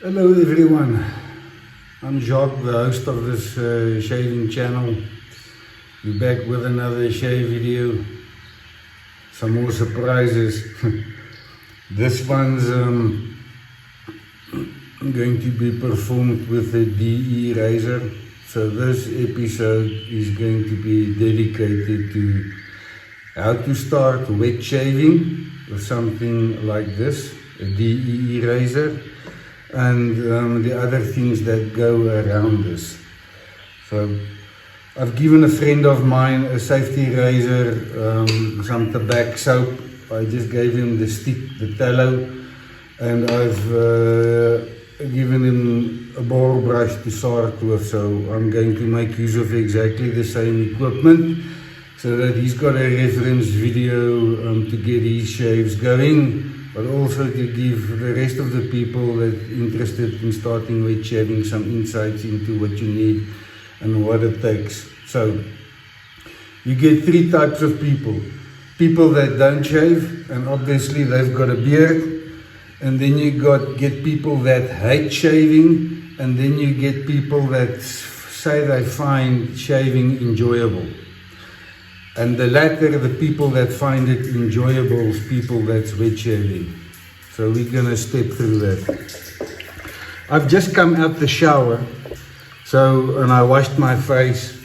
Hello everyone, I'm Jacques, the host of this shaving channel. We're back with another shave video, some more surprises. This one's going to be performed with a DE razor. So this episode is going to be dedicated to how to start wet shaving with something like this, a DE razor, and the other things that go around this. So I've given a friend of mine a safety razor, some tobacco soap. I just gave him the stick, the tallow, and I've given him a ball brush to start with. So I'm going to make use of exactly the same equipment so that he's got a reference video to get his shaves going, but also to give the rest of the people that are interested in starting wet shaving some insights into what you need and what it takes. So you get three types of people. People that don't shave, and obviously they've got a beard. And then you get people that hate shaving, and then you get people that say they find shaving enjoyable. And the latter, the people that find it enjoyable, is people that's wet shaving. So we're gonna step through that. I've just come out the shower, and I washed my face.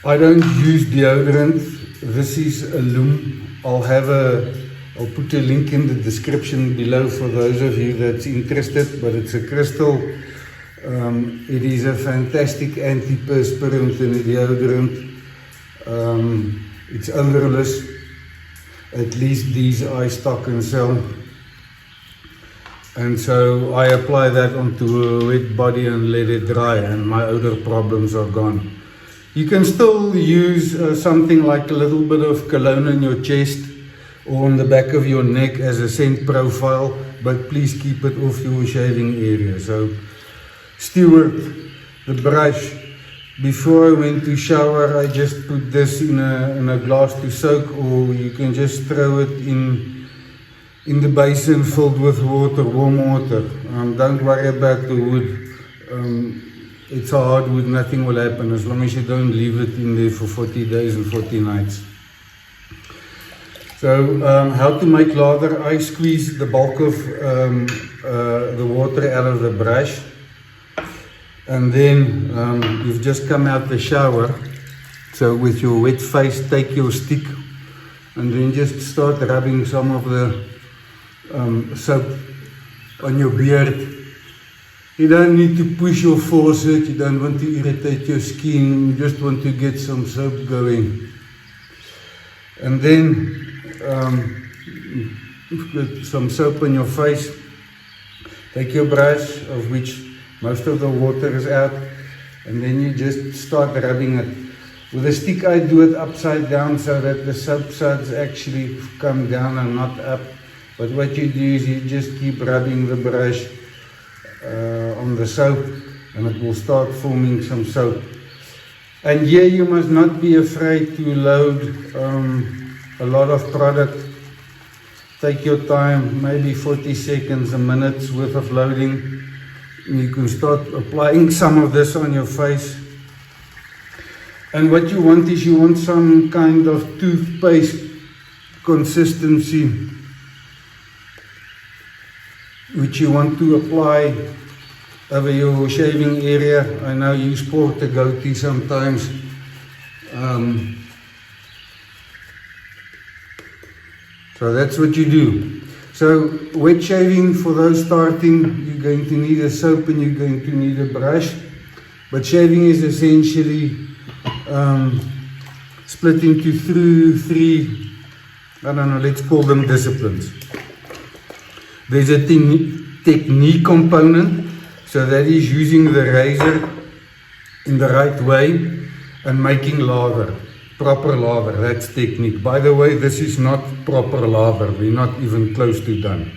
I don't use deodorant. This is a loom. I'll put a link in the description below for those of you that's interested, but it's a crystal. It is a fantastic antiperspirant and a deodorant. It's odorless. At least these I stock and sell. And so I apply that onto a wet body and let it dry, and my odor problems are gone. You can still use something like a little bit of cologne in your chest or on the back of your neck as a scent profile, but please keep it off your shaving area. So steward the brush. Before I went to shower, I just put this in a glass to soak, or you can just throw it in the basin filled with water, warm water. Don't worry about the wood. It's a hardwood, nothing will happen as long as you don't leave it in there for 40 days and 40 nights. So how to make lather? I squeeze the bulk of the water out of the brush, and then you've just come out the shower. So with your wet face, take your stick and then just start rubbing some of the soap on your beard. You don't need to push or force it, you don't want to irritate your skin, you just want to get some soap going. And then put some soap on your face, take your brush, of which most of the water is out, and then you just start rubbing it. With a stick I do it upside down so that the soap suds actually come down and not up. But what you do is you just keep rubbing the brush on the soap, and it will start forming some soap. And here you must not be afraid to load a lot of product. Take your time, maybe 40 seconds, a minute's worth of loading. You can start applying some of this on your face. And what you want is you want some kind of toothpaste consistency, which you want to apply over your shaving area. I know you sport a goatee sometimes. So that's what you do. So wet shaving, for those starting, you're going to need a soap and you're going to need a brush. But shaving is essentially split into three, I don't know, let's call them disciplines. There's a technique component, so that is using the razor in the right way and making lather, proper lather. That's technique. By the way, this is not proper lather, we're not even close to done.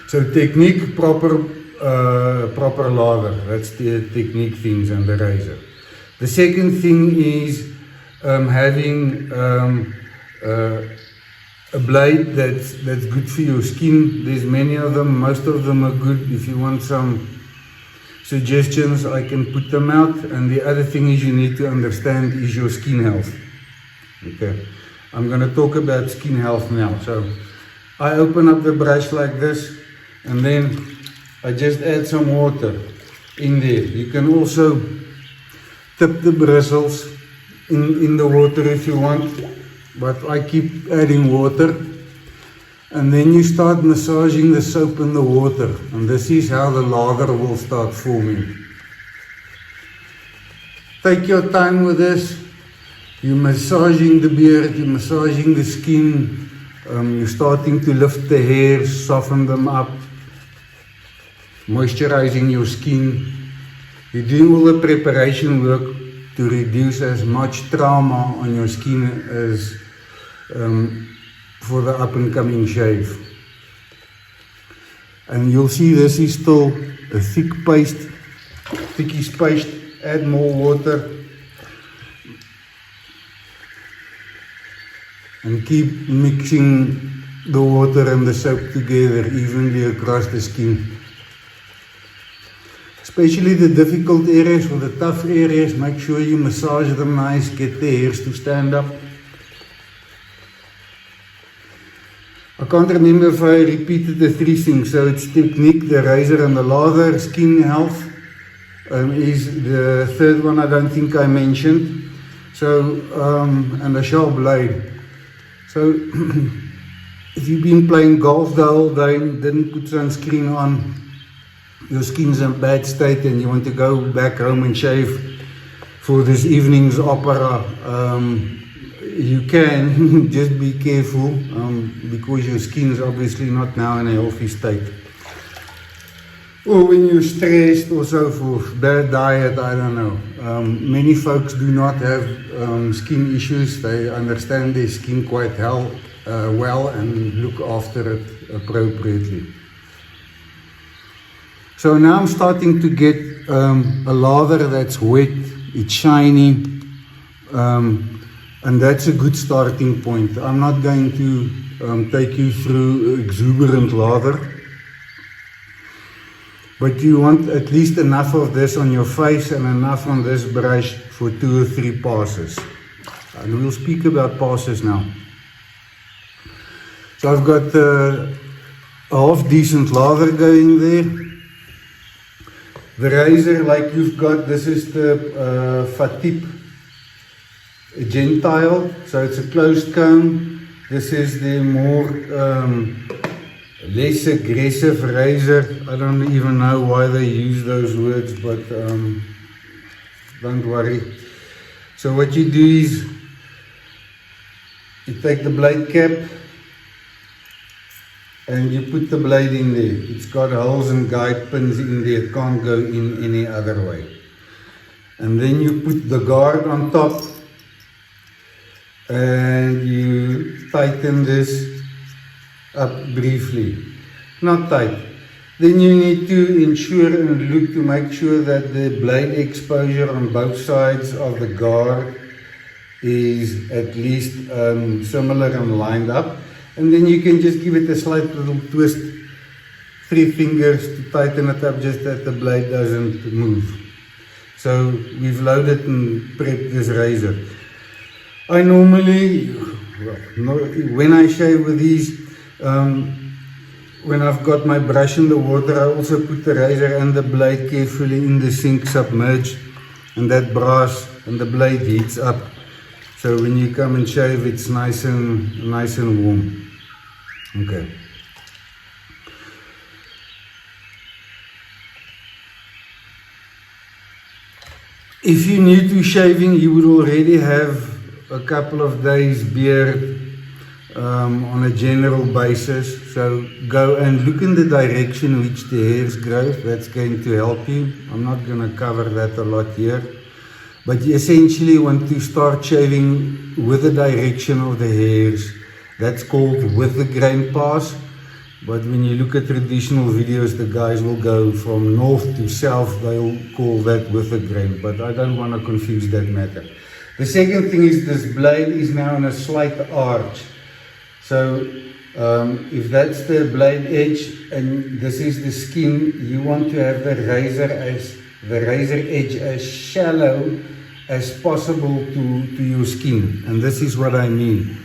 So technique, proper lather, that's the technique things and the razor. The second thing is having a blade that's good for your skin. There's many of them, most of them are good. If you want some suggestions, I can put them out. And the other thing is you need to understand is your skin health. Okay, I'm going to talk about skin health now. So I open up the brush like this, and then I just add some water in there. You can also tip the bristles in the water if you want, but I keep adding water. And then you start massaging the soap in the water, and this is how the lather will start forming. Take your time with this. You're massaging the beard, you're massaging the skin, you're starting to lift the hairs, soften them up, moisturizing your skin. You're doing all the preparation work to reduce as much trauma on your skin as for the up and coming shave. And you'll see this is still a thick paste, thickish paste. Add more water and keep mixing the water and the soap together evenly across the skin. Especially the difficult areas or the tough areas, make sure you massage them nice, get the hairs to stand up. I can't remember if I repeated the three things, so it's technique, the razor and the lather. Skin health is the third one I don't think I mentioned. So, and a sharp blade. So, if you've been playing golf the whole day and didn't put sunscreen on, your skin's in a bad state and you want to go back home and shave for this evening's opera, you can. Just be careful because your skin's obviously not now in a healthy state. Or when you're stressed or so forth, bad diet, I don't know. Many folks do not have skin issues. They understand their skin quite well and look after it appropriately. So now I'm starting to get a lather that's wet, it's shiny, and that's a good starting point. I'm not going to take you through exuberant lather, but you want at least enough of this on your face and enough on this brush for 2 or 3 passes. And we'll speak about passes now. So I've got a half decent lather going there. The razor, like you've got, this is the Fatip Gentile, so it's a closed comb. This is the more less aggressive razor. I don't even know why they use those words, but don't worry. So what you do is you take the blade cap and you put the blade in there. It's got holes and guide pins in there. It can't go in any other way. And then you put the guard on top and you tighten this up briefly. Not tight. Then you need to ensure and look to make sure that the blade exposure on both sides of the guard is at least similar and lined up. And then you can just give it a slight little twist, 3 fingers to tighten it up just that the blade doesn't move. So we've loaded and prepped this razor. I normally, when I shave with these, when I've got my brush in the water, I also put the razor and the blade carefully in the sink submerged, and that brass and the blade heats up. So when you come and shave, it's nice and warm. Okay. If you're new to shaving, you would already have a couple of days beard on a general basis. So go and look in the direction which the hairs grow. That's going to help you. I'm not going to cover that a lot here. But you essentially want to start shaving with the direction of the hairs. That's called with the grain pass. But when you look at traditional videos, the guys will go from north to south. They'll call that with the grain. But I don't want to confuse that matter. The second thing is this blade is now in a slight arch. So if that's the blade edge and this is the skin, you want to have the razor edge as shallow as possible to your skin, and this is what I mean.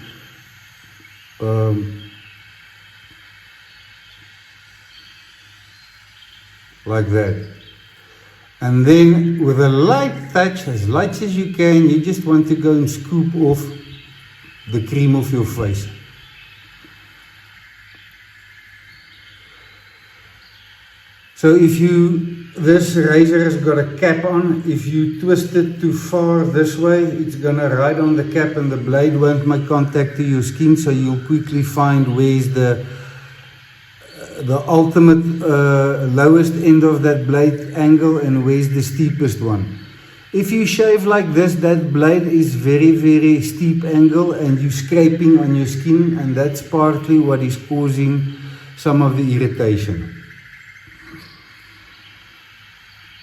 Like that. And then with a light touch, as light as you can, you just want to go and scoop off the cream of your face. So if this razor has got a cap on, if you twist it too far this way, it's gonna ride on the cap and the blade won't make contact to your skin, so you'll quickly find where's the ultimate lowest end of that blade angle and where's the steepest one. If you shave like this, that blade is very, very steep angle and you're scraping on your skin, and that's partly what is causing some of the irritation.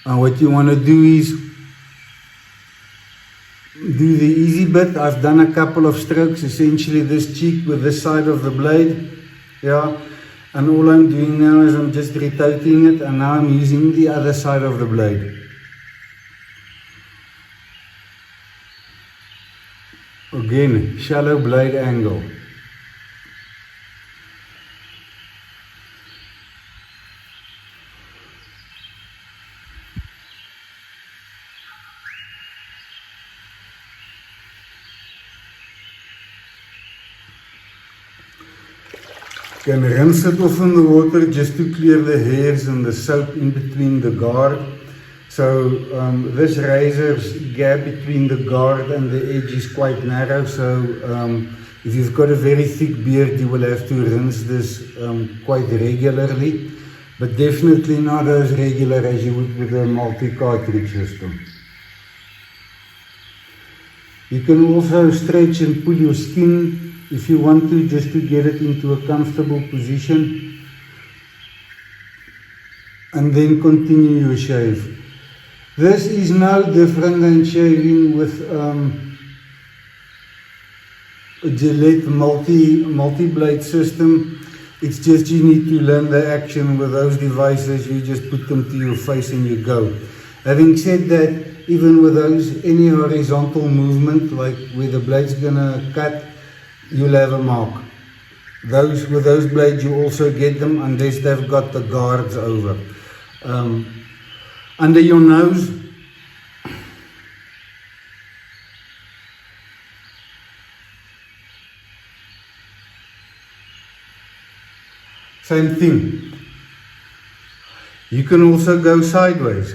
And what you want to do is do the easy bit. I've done a couple of strokes, essentially this cheek with this side of the blade, yeah. And all I'm doing now is I'm just rotating it, and now I'm using the other side of the blade. Again, shallow blade angle. Can rinse it off in the water just to clear the hairs and the soap in between the guard. So this razor's gap between the guard and the edge is quite narrow, so if you've got a very thick beard, you will have to rinse this quite regularly, but definitely not as regular as you would with a multi-cartridge system. You can also stretch and pull your skin if you want to, just to get it into a comfortable position, and then continue your shave. This is no different than shaving with a Gillette multi-blade system. It's just you need to learn the action with those devices. You just put them to your face and you go. Having said that, even with those, any horizontal movement, like where the blade's gonna cut, you'll have a mark. With those blades you also get them unless they've got the guards over. Under your nose, same thing. You can also go sideways.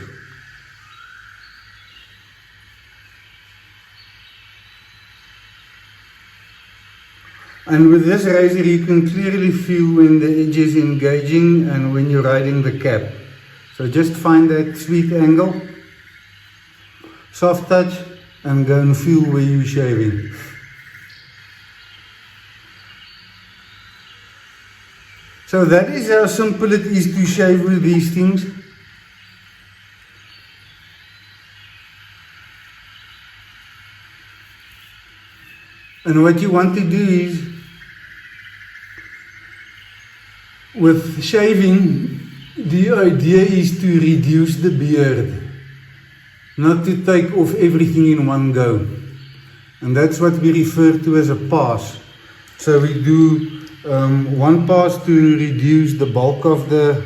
And with this razor you can clearly feel when the edge is engaging and when you're riding the cap. So just find that sweet angle, soft touch, and go and feel where you're shaving. So that is how simple it is to shave with these things. And what you want to do is, with shaving, the idea is to reduce the beard, not to take off everything in one go. And that's what we refer to as a pass. So we do one pass to reduce the bulk of the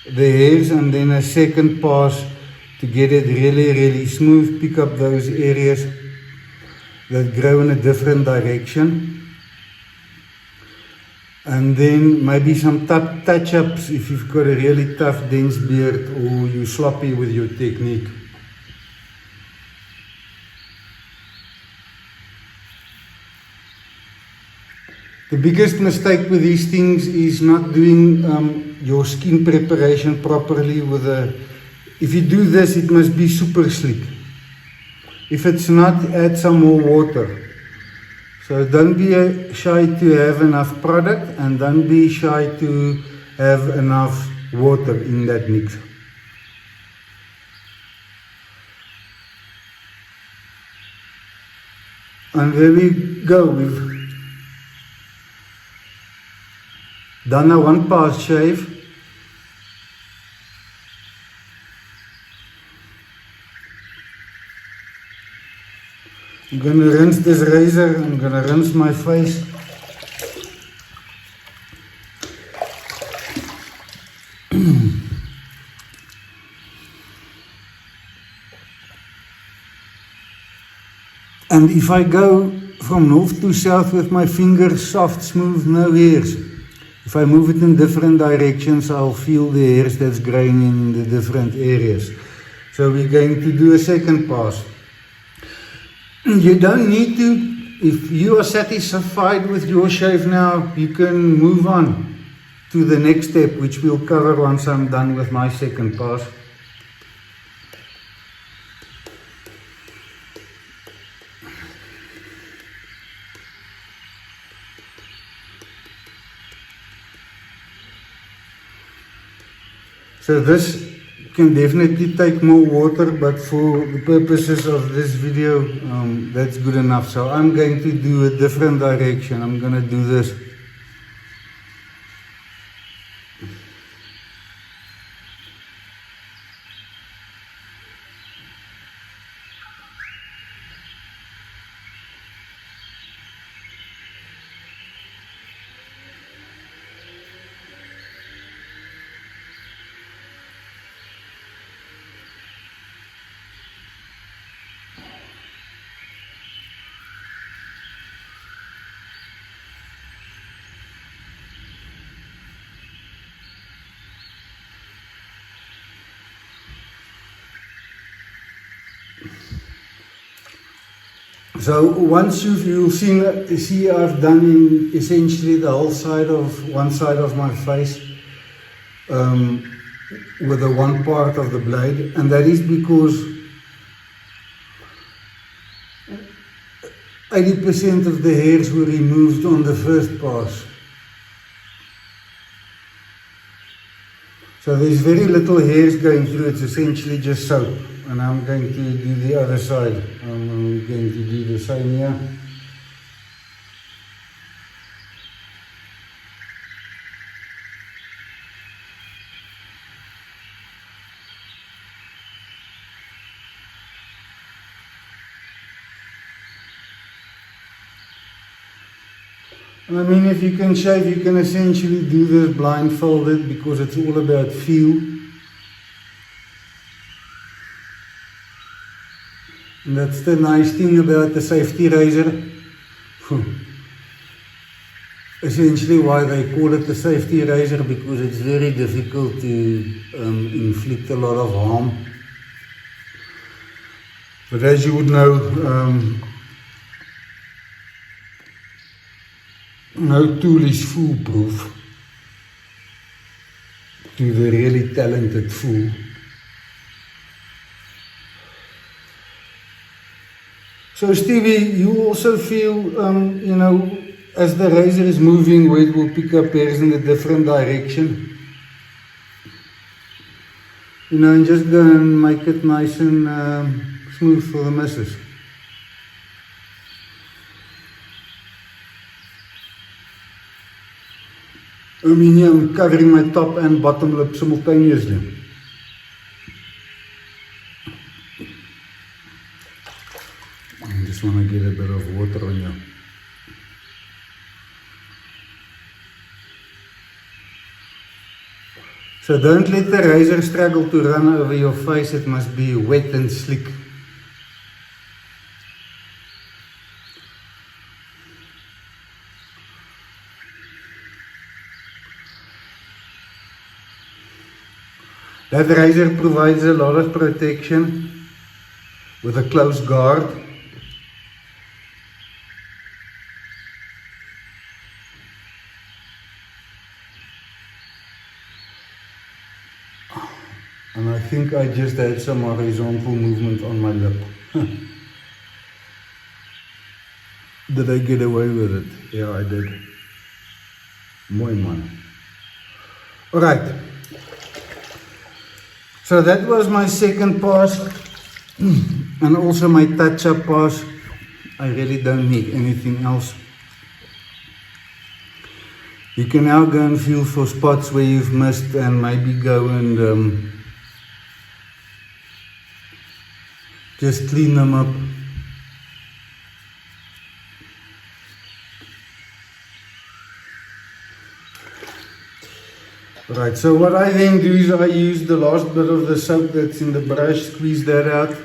hairs, and then a second pass to get it really, really smooth, pick up those areas that grow in a different direction. And then maybe some touch-ups if you've got a really tough, dense beard, or you're sloppy with your technique. The biggest mistake with these things is not doing your skin preparation properly. If you do this, it must be super slick. If it's not, add some more water. So don't be shy to have enough product, and don't be shy to have enough water in that mix. And there we go. done a one pass shave. I'm going to rinse this razor, I'm going to rinse my face. And if I go from north to south with my fingers, soft, smooth, no hairs. If I move it in different directions, I'll feel the hairs that's growing in the different areas. So we're going to do a second pass. You don't need to, if you are satisfied with your shave now, you can move on to the next step, which we'll cover once I'm done with my second pass. So this can definitely take more water, but for the purposes of this video, that's good enough. So I'm going to do a different direction. I'm going to do this. So once you'll see I've done essentially the whole side of one side of my face with the one part of the blade, and that is because 80% of the hairs were removed on the first pass. So there's very little hairs going through, it's essentially just soap. And I'm going to do the other side. I'm going to do the same here. And I mean, if you can shave, you can essentially do this blindfolded because it's all about feel. And that's the nice thing about the safety razor. Essentially why they call it the safety razor, because it's very difficult to inflict a lot of harm. But as you would know, no tool is foolproof to the really talented fool. So Stevie, you also feel, you know, as the razor is moving, where it will pick up hairs in a different direction. You know, and just go and make it nice and smooth for the missus. I mean, here I'm covering my top and bottom lip simultaneously. I just want to get a bit of water on you. So don't let the razor struggle to run over your face, it must be wet and slick. That razor provides a lot of protection with a close guard. And I think I just had some horizontal movement on my lip. Did I get away with it? Yeah, I did. Mooi man. Alright. So that was my second pass. And also my touch-up pass. I really don't need anything else. You can now go and feel for spots where you've missed and maybe go and just clean them up. Right, so what I then do is I use the last bit of the soap that's in the brush, squeeze that out,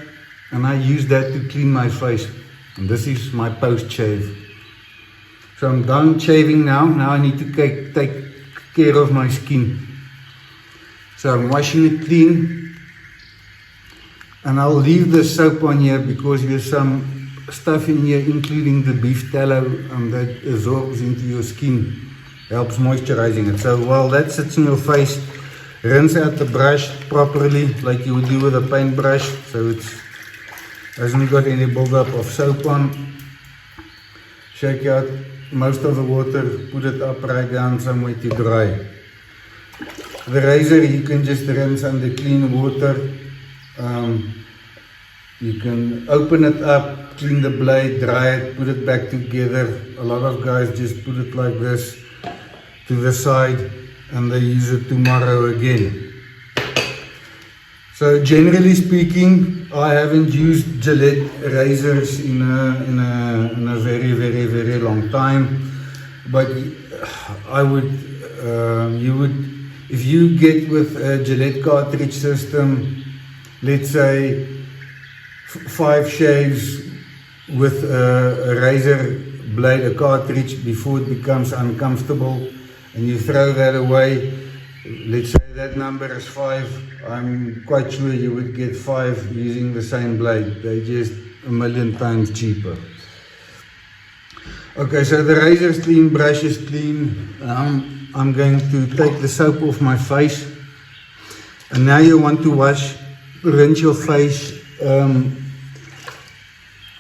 and I use that to clean my face. And this is my post shave. So I'm done shaving now. Now I need to take care of my skin. So I'm washing it clean. And I'll leave the soap on here because there's some stuff in here, including the beef tallow, that absorbs into your skin. Helps moisturizing it. So while that sits in your face, rinse out the brush properly like you would do with a paintbrush. So it hasn't got any buildup of soap on. Shake out most of the water, put it upright down somewhere to dry. The razor you can just rinse under clean water. You can open it up, clean the blade, dry it, put it back together. A lot of guys just put it like this to the side and they use it tomorrow again. So generally speaking, I haven't used Gillette razors in a very long time, but I would, you would, if you get with a Gillette cartridge system, let's say 5 shaves with a razor blade, a cartridge, before it becomes uncomfortable, and you throw that away, let's say that number is 5, I'm quite sure you would get 5 using the same blade. They're just a million times cheaper. Okay, so the razor is clean, brush is clean. I'm going to take the soap off my face. And now you want to rinse your face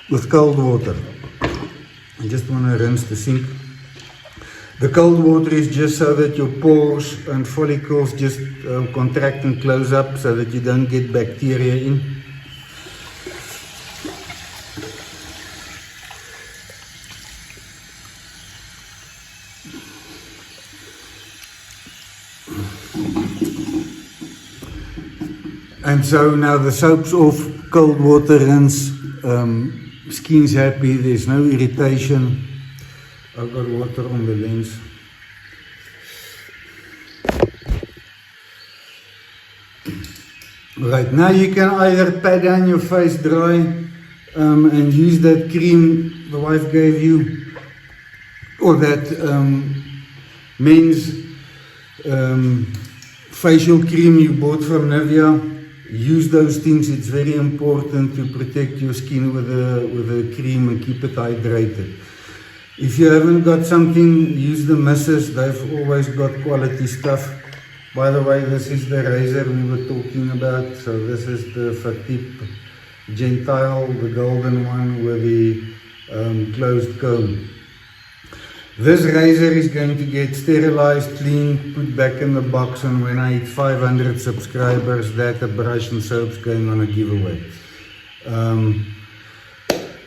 with cold water. I just want to rinse the sink. The cold water is just so that your pores and follicles just contract and close up so that you don't get bacteria in. And so now the soap's off, cold water rinse, skin's happy, there's no irritation. I've got water on the lens. Right, now you can either pat down your face dry and use that cream the wife gave you, or that men's facial cream you bought from Nivea. Use those things. It's very important to protect your skin with a cream and keep it hydrated. If you haven't got something, use the misses. They've always got quality stuff. By the way, this is the razor we were talking about. So this is the Fatip Gentile, the golden one with the closed comb. This razor is going to get sterilized, cleaned, put back in the box, and when I hit 500 subscribers, that a brush and soap's going on a giveaway.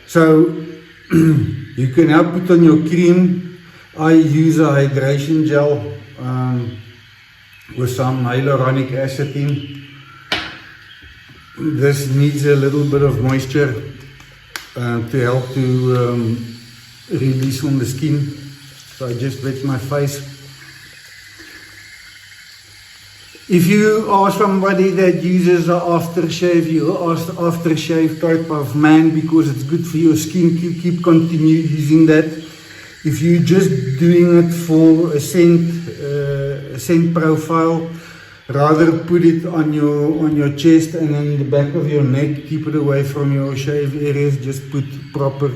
So you can now put on your cream. I use a hydration gel with some hyaluronic acid in. This needs a little bit of moisture to help to release on the skin. So I just wet my face. If you are somebody that uses an aftershave, you are aftershave type of man because it's good for your skin, continue using that. If you're just doing it for a scent profile, rather put it on your chest and on the back of your neck. Keep it away from your shave areas. Just put proper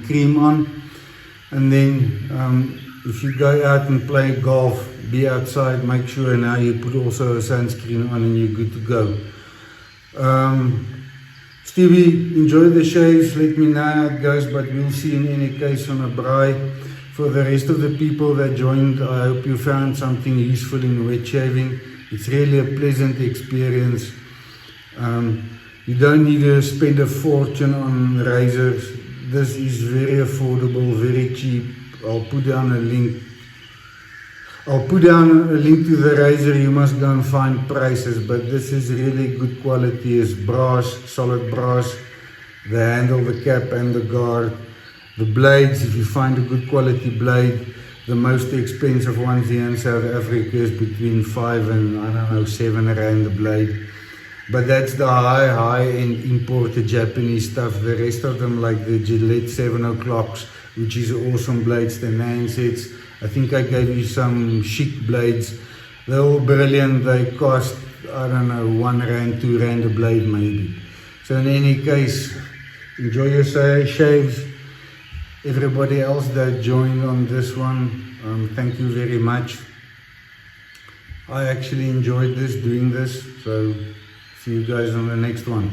cream on. And then if you go out and play golf, be outside, make sure now you put also a sunscreen on and you're good to go. Stevie, enjoy the shaves, let me know how it goes, but we'll see in any case on a braai. For the rest of the people that joined, I hope you found something useful in wet shaving. It's really a pleasant experience. You don't need to spend a fortune on razors. This is very affordable, very cheap. I'll put down a link I'll put down a link to the razor. You must go and find prices, but this is really good quality. It's brass, solid brass. The handle, the cap and the guard. The blades, if you find a good quality blade, the most expensive ones here in South Africa is between 5 and I don't know 7 rand a blade. But that's the high-end imported Japanese stuff. The rest of them, like the Gillette 7 o'clocks, which is awesome blades, the Nan sets. I think I gave you some chic blades. They're all brilliant. They cost, I don't know, 1 rand, 2 rand a blade maybe. So in any case, enjoy your shaves. Everybody else that joined on this one, thank you very much. I actually enjoyed doing this, so see you guys on the next one.